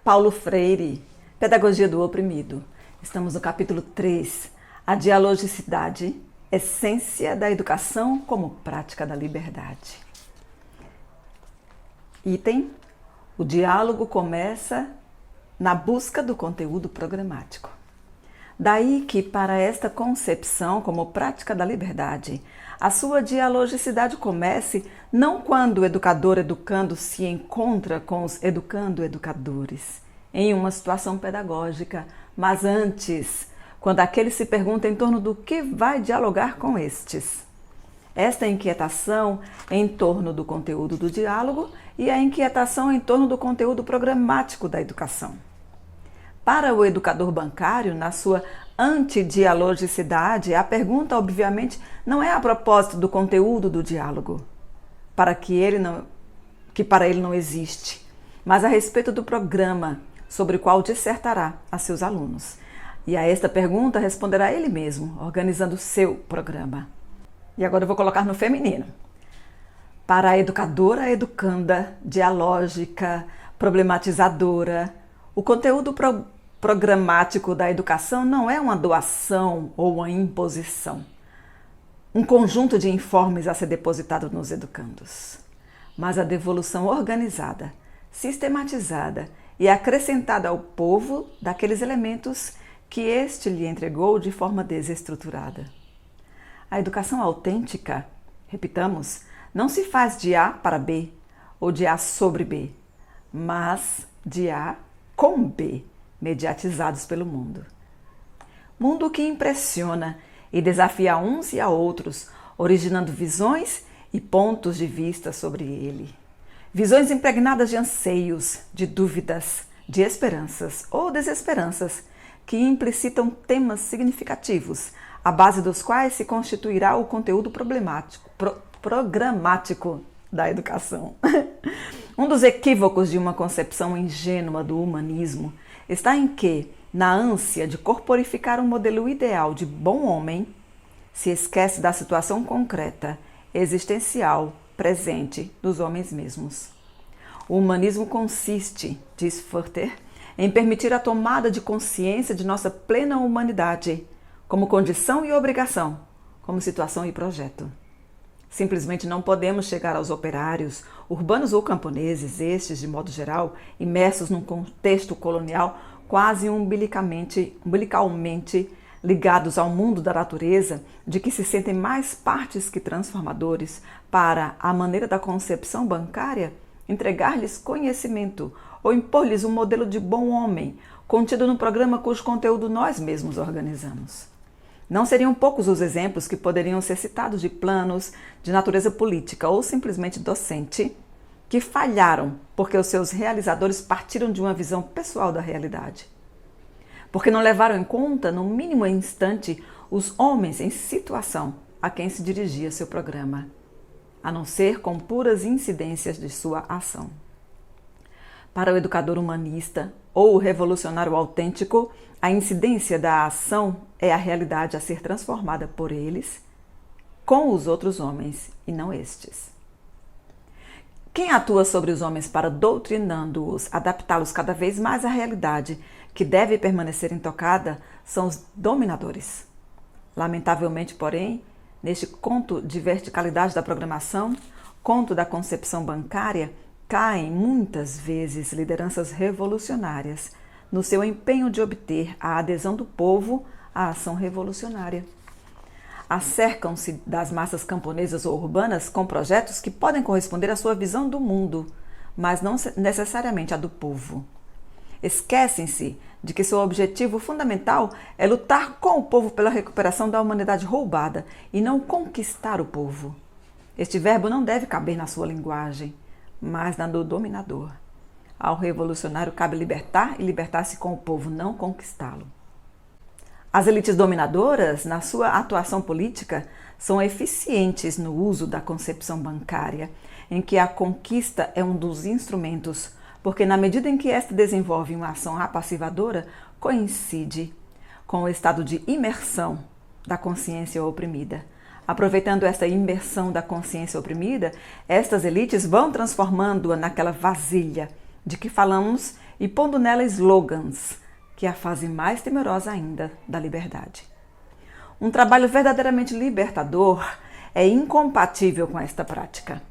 Paulo Freire, Pedagogia do Oprimido. Estamos no capítulo 3, a dialogicidade, essência da educação como prática da liberdade. Item: o diálogo começa na busca do conteúdo programático. Daí que, para esta concepção como prática da liberdade, a sua dialogicidade comece não quando o educador-educando se encontra com os educando-educadores em uma situação pedagógica, mas antes, quando aquele se pergunta em torno do que vai dialogar com estes. Esta inquietação em torno do conteúdo do diálogo e a inquietação em torno do conteúdo programático da educação. Para o educador bancário, na sua antidialogicidade, a pergunta, obviamente, não é a propósito do conteúdo do diálogo, que para ele não existe, mas a respeito do programa sobre o qual dissertará a seus alunos. E a esta pergunta responderá ele mesmo, organizando o seu programa. E agora eu vou colocar no feminino. Para a educadora educanda, dialógica, problematizadora, o conteúdo programático da educação não é uma doação ou uma imposição, um conjunto de informes a ser depositado nos educandos, mas a devolução organizada, sistematizada e acrescentada ao povo daqueles elementos que este lhe entregou de forma desestruturada. A educação autêntica, repitamos, não se faz de A para B ou de A sobre B, mas de A com B, mediatizados pelo mundo. Mundo que impressiona e desafia uns e a outros, originando visões e pontos de vista sobre ele. Visões impregnadas de anseios, de dúvidas, de esperanças ou desesperanças, que implicitam temas significativos, à base dos quais se constituirá o conteúdo programático da educação. Um dos equívocos de uma concepção ingênua do humanismo está em que, na ânsia de corporificar um modelo ideal de bom homem, se esquece da situação concreta, existencial, presente dos homens mesmos. O humanismo consiste, diz Furter, em permitir a tomada de consciência de nossa plena humanidade, como condição e obrigação, como situação e projeto. Simplesmente não podemos chegar aos operários, urbanos ou camponeses, estes, de modo geral, imersos num contexto colonial quase umbilicalmente ligados ao mundo da natureza, de que se sentem mais partes que transformadores, para, à maneira da concepção bancária, entregar-lhes conhecimento ou impor-lhes um modelo de bom homem, contido no programa cujo conteúdo nós mesmos organizamos. Não seriam poucos os exemplos que poderiam ser citados de planos de natureza política ou simplesmente docente que falharam porque os seus realizadores partiram de uma visão pessoal da realidade. Porque não levaram em conta, no mínimo instante, os homens em situação a quem se dirigia seu programa, a não ser com puras incidências de sua ação. Para o educador humanista ou o revolucionário autêntico, a incidência da ação é a realidade a ser transformada por eles com os outros homens e não estes. Quem atua sobre os homens para, doutrinando-os, adaptá-los cada vez mais à realidade que deve permanecer intocada, são os dominadores. Lamentavelmente, porém, neste conto de verticalidade da programação, conto da concepção bancária, caem muitas vezes lideranças revolucionárias no seu empenho de obter a adesão do povo à ação revolucionária. Acercam-se das massas camponesas ou urbanas com projetos que podem corresponder à sua visão do mundo, mas não necessariamente à do povo. Esquecem-se de que seu objetivo fundamental é lutar com o povo pela recuperação da humanidade roubada e não conquistar o povo. Este verbo não deve caber na sua linguagem, mas na do dominador. Ao revolucionário cabe libertar e libertar-se com o povo, não conquistá-lo. As elites dominadoras, na sua atuação política, são eficientes no uso da concepção bancária, em que a conquista é um dos instrumentos, porque na medida em que esta desenvolve uma ação apassivadora, coincide com o estado de imersão da consciência oprimida. Aproveitando esta imersão da consciência oprimida, estas elites vão transformando-a naquela vasilha de que falamos e pondo nela slogans, que é a fase mais temerosa ainda da liberdade. Um trabalho verdadeiramente libertador é incompatível com esta prática.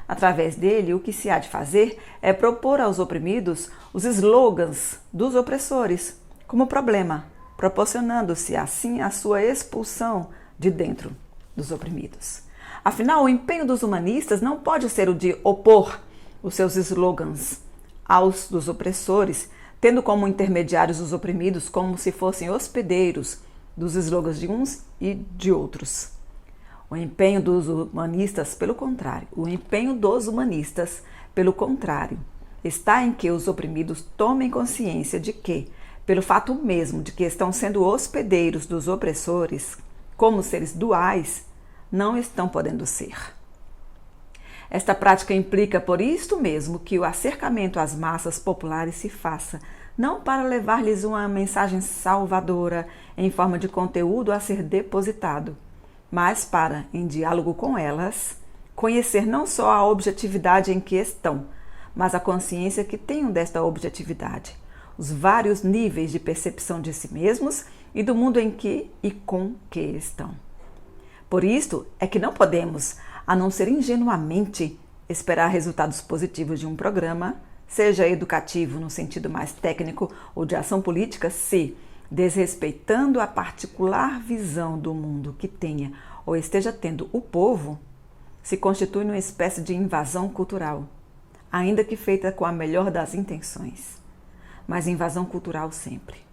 Através dele, o que se há de fazer é propor aos oprimidos os slogans dos opressores como problema, proporcionando-se assim a sua expulsão de dentro dos oprimidos. Afinal, o empenho dos humanistas não pode ser o de opor os seus slogans aos dos opressores, tendo como intermediários os oprimidos como se fossem hospedeiros dos slogans de uns e de outros. O empenho dos humanistas, pelo contrário, está em que os oprimidos tomem consciência de que, pelo fato mesmo de que estão sendo hospedeiros dos opressores, como seres duais, não estão podendo ser. Esta prática implica, por isto mesmo, que o acercamento às massas populares se faça, não para levar-lhes uma mensagem salvadora em forma de conteúdo a ser depositado, mas para, em diálogo com elas, conhecer não só a objetividade em que estão, mas a consciência que tenham desta objetividade, os vários níveis de percepção de si mesmos e do mundo em que e com que estão. Por isto é que não podemos, a não ser ingenuamente, esperar resultados positivos de um programa, seja educativo no sentido mais técnico ou de ação política, se, desrespeitando a particular visão do mundo que tenha ou esteja tendo o povo, se constitui numa espécie de invasão cultural, ainda que feita com a melhor das intenções, mas invasão cultural sempre.